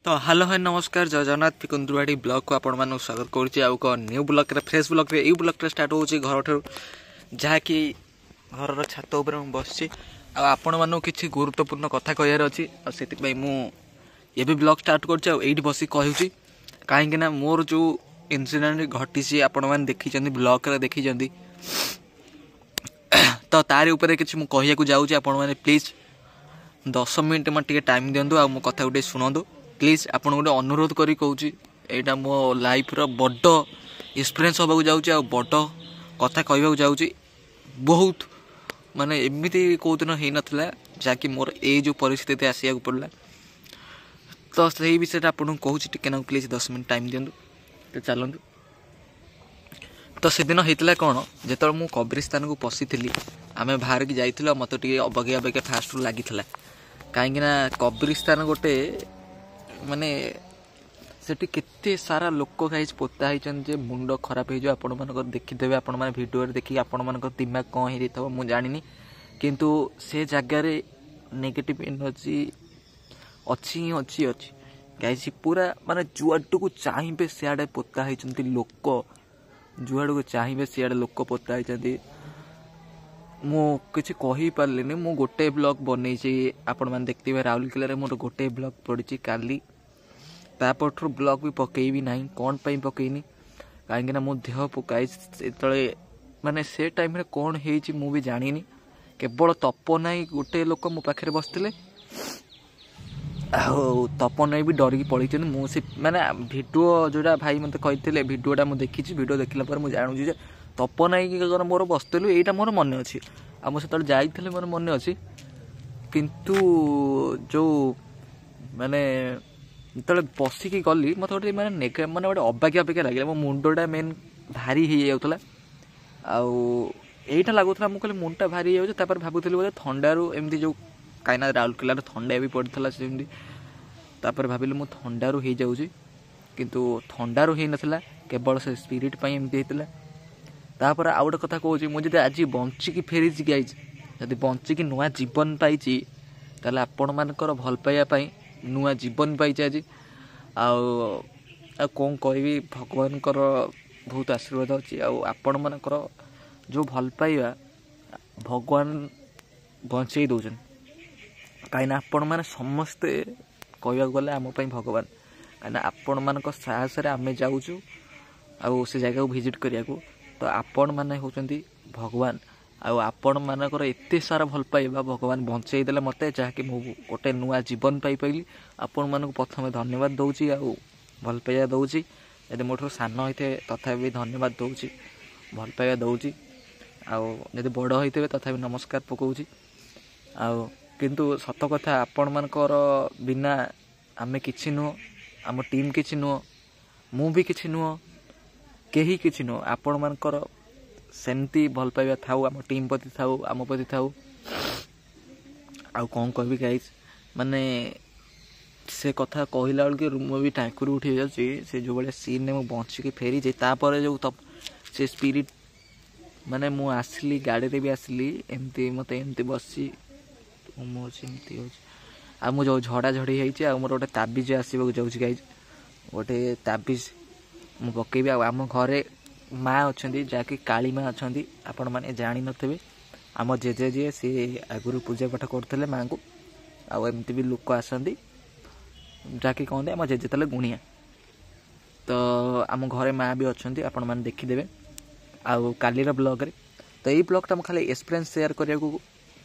तो हेलो है नमस्कार जय जगन्नाथ कुंदुरवाड़ी ब्लॉग को आपण मानक स्वागत करुच्ची आउ new blog fresh blog you blog start होची घर ठार जहाँकि घर छात उपर बस आपण मानक किसी गुरुत्वपूर्ण कथा कहार अच्छी से मु ये ब्लॉग स्टार्ट कर बस कहूँ कहीं मोर जो इनसीडेंट घटी आपण मैंने देखी ब्लॉग देखी तो तार उपर कि कहू जाऊँगी आपण मैंने प्लीज 10 मिनट मत टाइम दिंतु आ मो कथा गोटे शुणु प्लीज आपन गोटे अनुरोध करी कहूँ यहाँ मो लाइफ बड़ एक्सपीरियंस होगा जाऊँगी बड़ कथा कहवाक जाऊँगी बहुत माने एमती कौ दिन हो नाला जहाँकि मोर ये जो परिस्थिति आसिया पड़ा तो सही विषय आपको कहूँ टिके ना प्लीज 10 मिनट टाइम दिंतु तो चलतु तो से दिन होता कौन जो मु कब्रिस्तान को पशि आम बाहर की जाइल मत अबगिया अबगिया फास्ट लगी कहीं कब्रिस्तान गोटे माने सेठी केते सारा लोक गाइज पोता होती मुंड खराब हो आपण मान देखीदे आपण मैंने भिडियो देखिए आपण मान दिमाग कौन हो मुझे जानी किंतु से जगार नेगेटिव एनर्जी अच्छी अच्छी अच्छी गाइज पूरा माने जुआड़ को चाहिए सियाड़े पोता होती लोक जुआड़ को चाहिए सियाड़े लोक पोता होती मु किसी कही पार्लिनी मु गोटे ब्लॉग बनई आपण मैंने देखते राउरकेला मोर गोटे ब्लॉग पड़ी काली तापठू ब्लॉग भी पकईबी ना कौन पाई पकईनी कहीं मो देह पकाई से माने से टाइम रे कौन है मु भी जानी केवल तपन गोटे लोक मो पाखे बसते तपन भी डरिकी पड़े मुझे माने भिडियो जोड़ा भाई मत कही भिडियोटा मुझे देखी भिडियो देखला पर मुझे जानूँ तपन मोर बसलु यहीटा मोर मन अच्छी आते जाइए मोर मन अच्छी किंतु जो माने जो बसिकी गली मत गोटे माने माने गोटे अबाकिया अबाकिया लगे मो मुंडा मेन भारी हो जाऊला आईटा लगुला मुझे मुंडा भारी हो जाऊँ भावुली बोले थंडारू एमती जो कहीं राउरकेला थंडा भी पड़ता सेमती भाविली मु थंडारू हो जाऊँगी किंतु थंडारू हो नाला केवल से स्पिरिट पाई एमती होता तापर आउ गोटे कथा कहूँ मुझे आज बंचिकी फेरी गाई जब बंचिकी नुआ जीवन पाई आपण मानकर भल पाइबापी नुआ जीवन पाई आज कौन कहि भगवान बहुत आशीर्वाद अच्छी आपण मानकर जो भल पाइबा भगवान बंचे दौन कहीं आपण मैंने समस्ते कहवाक गले आम भगवान कहीं आपण मान साहस आम जाऊँ से जगह भिजिट करने को तो आपण मैंने होती भगवान आपण मानकर एत सारा भल पाइबा भगवान बंचई देले मत जहाँकि मुझे गोटे नुआ जीवन पाइली आपण मानक प्रथम धन्यवाद दूसरी भल पाइबा दूसरी यदि मोटर सान होते तथा धन्यवाद दूसरी भल पाइबा दूसरी आदि बड़ होते तथा नमस्कार पकाऊँगी किंतु सत कथा आपण मानकर बिना आमे किछि नुह आम टीम किछि नुह मु भी किछि नुह केही किछि नुह आपण मानकर सेमती भल पाइबा थाउ आम टीम प्रति थाउ आम प्रति थाउ कौन कहबी गाइस माने से कथा कहला बेल के मु भी टाँकुर उठी जाऊँगी से जो भाई सीन ने बंचिकी फेरी जापर जो से स्पिरिट माने मु आसली गाड़ी भी आसली एमती मत एमती बसी मुझे जो झड़ा झड़ी है मोर गोटे ताबिज आसवाक जाऊँगी गाइज गोटे ताबिज मु पकेबी आम घरे माँ अच्छा जहाँकि काली माँ अच्छा आपण मैंने जानी नथिबे आम जेजे जी सी आगुरी पूजा पाठ करते माँ को आमती भी लोक आसती जहाँकि कहते आम जेजे तले गुणिया तो आम घरे माँ भी अच्छा आपण मैंने देखीदे आउ कालीर ब्लॉग रे तो यही ब्लॉगटा मुझे खाली एक्सपीरियंस शेयर करने को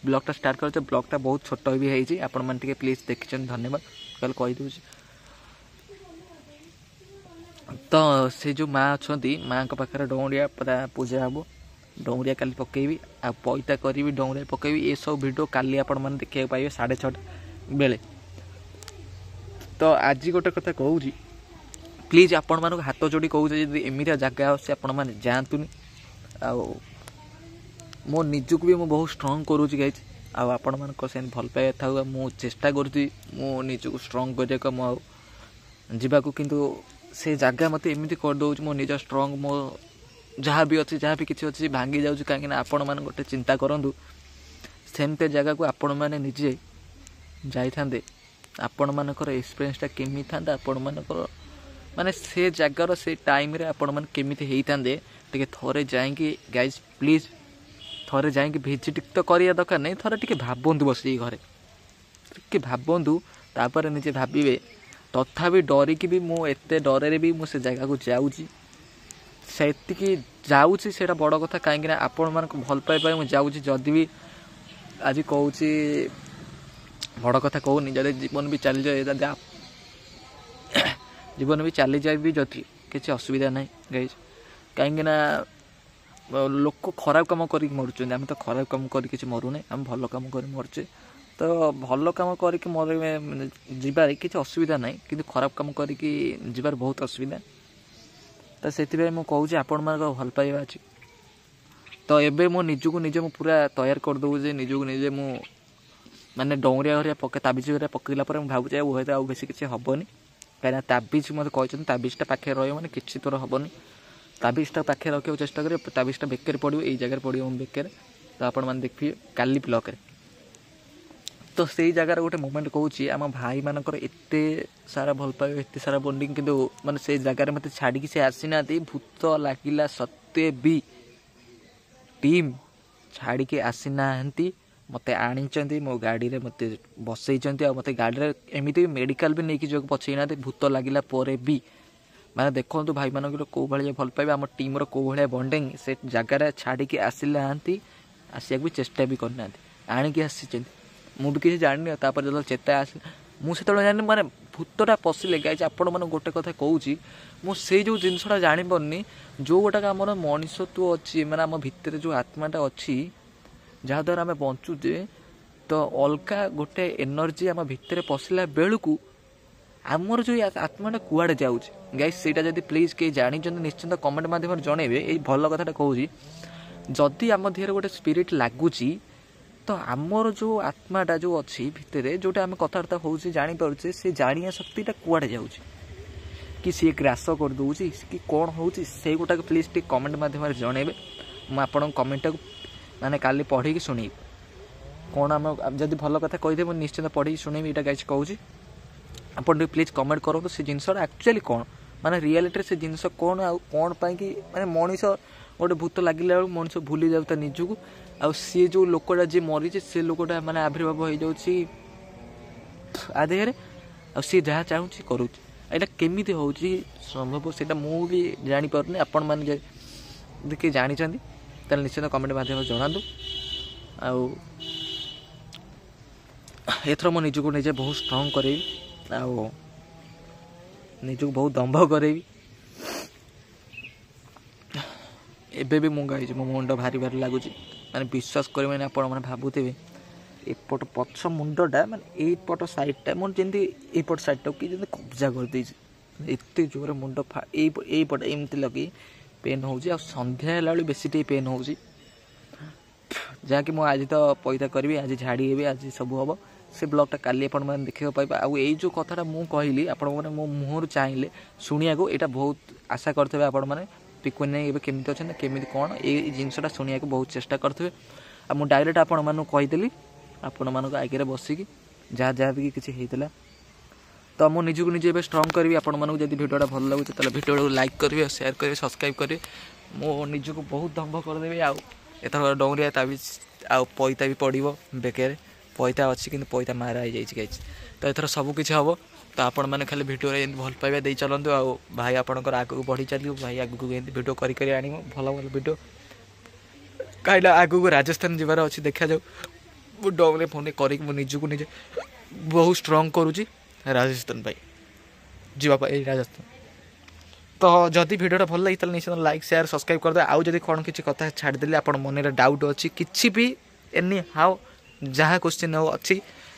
ब्लॉगटा स्टार्ट कर ब्लॉगटा बहुत छोट भी है आपण मैंने प्लीज देखी धन्यवाद कल कहीदे तो से जो माँ अच्छा माँ पाखे डौरिया पूरा पूजा हम डौरिया काली पकेबी आ पैता करी डौरिया पकेबी ये सब वीडियो काली आपण मैंने देखा पाइबे 6:30 बेले तो आज गोटे कथा कहूँ प्लीज आपण मानक हाथ जोड़ी कहूँ जब एमती जगह से आपण मैंने जातुनि मो निजुक भी मुझे बहुत स्ट्रंग करुँच गाइज आपण मानक से भल पाइबा था मु चेष्टा करुँच मो निजुक स्ट्रंग करने जावाक किंतु से जगह मत एमती करदे मो निज स्ट्रंग मो जहाँ भी अच्छी जहाँ भी किसी अच्छी भांगी जाऊँ कहीं आपण मैंने गोटे चिंता करूँ सेमती जगह को आपण मैंने निजे जाते आपण मानकर एक्सपीरियंसटा केमी था आपण मानकर माने से जगार से टाइम रे आपण मन केमी होता टे थोड़े जाइए गाइज प्लीज थोड़े जाइए भिजिट तो करिया दरकार नहीं थोड़े टे भावतु बस घरे टे भावतु तापर निजे भावे तथापि डरिकी भी मुझे डरे भी मुझे जगह को जाऊँगी से जाऊँगी से बड़ कथा कहीं आपण मान भल पाइबार मुझे जाऊँगी जदि भी आज कहूँ बड़ कथा कहूनी जब जीवन भी चली जाए जीवन भी चली जाए भी जदि किसी असुविधा ना गाइज कहीं लोक खराब कम कर मरुच्च आम तो खराब कम कर मरुने आम भल कम कर मरुचे तो भल कम करके मर जीवार किसी असुविधा ना कि खराब कम कर बहुत असुविधा तो से मुझे आपण मान भल पाइबा अच्छी तो एबे मो निजको निजे मु पूरा तैयार करदे जे निजको निजे मु माने डौरिया घरिया पके ताबिज घरिया पकईला भावुचे हूँ आ बेसी किसी हेनी कहीं ताबिज मत कहते ताबिजटा पाखे रही किसी तोर हेनी ताबिजटा पाखे रखा चेष्टा करें ताबिजटा बेकर पड़ो यही जगह पड़ो बेकर तो आपण मैंने देखिए काली ब्लॉक तो से जगार गोटे मोमेंट कहूँ आम भाई मानकर एत सारा भल पाइबा एत सारा बॉन्डिंग किंतु माने से जगार मत छाड़ी से आसीना भूत लगिला सत्वे भी टीम छाड़ी के आसीना मत आनी मो गाड़ी रे मत बसई मत गाड़ी एमती मेडिकल भी नहीं जो पछेना भूत लगिला भी माने देखो भाई मान कौ भाई भल पाइबा आम टीम रो भाया बॉन्डिंग से जगार छाड़ी के आसिला आसिया भी चेष्टा भी करना आणिकी आसी मुझे किसी जानी जो चेता आस मुझे जानी माने भूतटा पशिले गाइज आपण मैंने गोटे कथा कहूँ मुझे जो जिनसा जापारनी जो गोटाक आम मनुष्यत्व अच्छी मैंने आम भितर जो आत्माटा अच्छी जहाद्वारा आम बंचुचे तो अलगा गोटे एनर्जी आम भितर पशिला बेलू आमर जो आत्माटा कुआड़े जाऊँगी गाइज से प्लीज कई जानी निश्चिंत कमेंट मध्यम जनइबे ये भल कथाटा कहूँ जदि आम देहर गोटे स्पिरिट लगुच तो आमर जो आत्माटा जो अच्छी भितर जोटा आम कथबार्ता हो जापे से जानिया शक्तिटा कुआड़े जाऊँगी कि सी ग्रास कर दूसरी कि कौन हो गोटा प्लीज टे कमेंट मध्यम जनइबे मुझे कमेंटा माने काली पढ़ी शुणी कौन आम जब भल कथा कहीदे मुझे निश्चित पढ़ी शुणी यहाँ गाइज कहूँ आप प्लीज कमेंट करूँ से जिनसा एक्चुअली कौन माने रियलिटी से जिनस कौन आ कौन पाई माने मनीष गोटे भूत लगिला बेलू मनीष भूली जाता निजक आ सी जो लोकटा जी मरीचे से लोकटा माने आविर्भाव हो जाऊँगी आदेहरे आ सी जहाँ चाहूँगी करूँ यहाँ केमी हूँ संभव से मुझे जापारे आपण मैंने किए जानी ताल निश्चित कमेंट मध्यम जनातु आथर मो निजको निजे बहुत स्ट्रंग करी निजको बहुत दंभ करी एबे भी मुझे मो मुंड भारी भारी लगुच माने विश्वास कर मैंने आप भावुथे एपट पछ मुंडटा माने एपट साइडटा मोर जमी एपट साइडटा कि कब्जा कर दे एत जोर मुंड एपट एमती लगे पेन हो संध्या बेला बेसी टे पेन हो जहाँकि मुझे आज तो पैदा करी आज झाड़ी हे आज सब हम से ब्लॉगटा काली आप देखा पाइबा आई जो कथाटा मुझे कहली आपण मैंने मो मुहर चाहिए शुणा को यहाँ बहुत आशा करेंगे आपण मैंने पिकुन नहीं केमी अच्छे केमी कौन ये जिनसा शुणा बहुत चेष्टा करेंगे आ मुझे डायरेक्ट आपण मानू कहीदेली आपण मान आगे बसिकी जहाँ जहाँ भी किसी होता तो मुझे निजको निजे स्ट्रंग करी आपको जब भिडियोटा भल लगे तो भिडियो लाइक करेंगे शेयर करेंगे सब्सक्राइब करेंगे मो निजको बहुत दंभ करदेवी आथर डौरिया ताबिज आ पैता भी पड़ो बेकर पैता अच्छी कि पैता मारा हो जाए तो एथर सबकि हम तो आपण मैंने खाली भिडियो भल पाइबा दे चलते आ भाई आपंकर आगू बढ़ी चलो भाई आगू भिडियो करी आन भल भल भिडियो कहीं आगू राजस्थान जीवार अच्छी देखा जाऊ डंगे फोन कर निजको निजे बहुत स्ट्रंग करुँची राजस्थान जावाई राजस्थान तो जदि भिडियोटा भल लगी निश्चित लाइक शेयर सब्सक्राइब करदे आउ जदि कौन किसी कथा छाड़देले आप मन डाउट अच्छी किसी भी एनी हाउ जहाँ क्वेश्चन हो अच्छी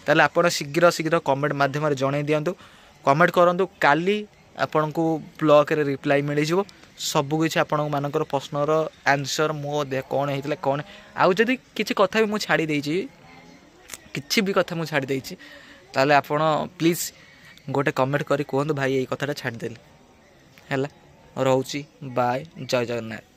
ताले आप शीघ्र शीघ्र कमेंट मध्यम जन दिंतु कमेंट करूँ काली आपण को ब्लॉग रे रिप्लाई मिल जाव सबकि आपण मानकर प्रश्नर आंसर मो कौन होता कौन आउ जदि किसी कथा भी मुझे छाड़ी देछि किसी भी कथा मुझे छाड़ी देछि ताले आपण प्लीज गोटे कमेंट करी कहतु भाई ये कथाटा छाड़देली है रोची बाय जय जगन्नाथ।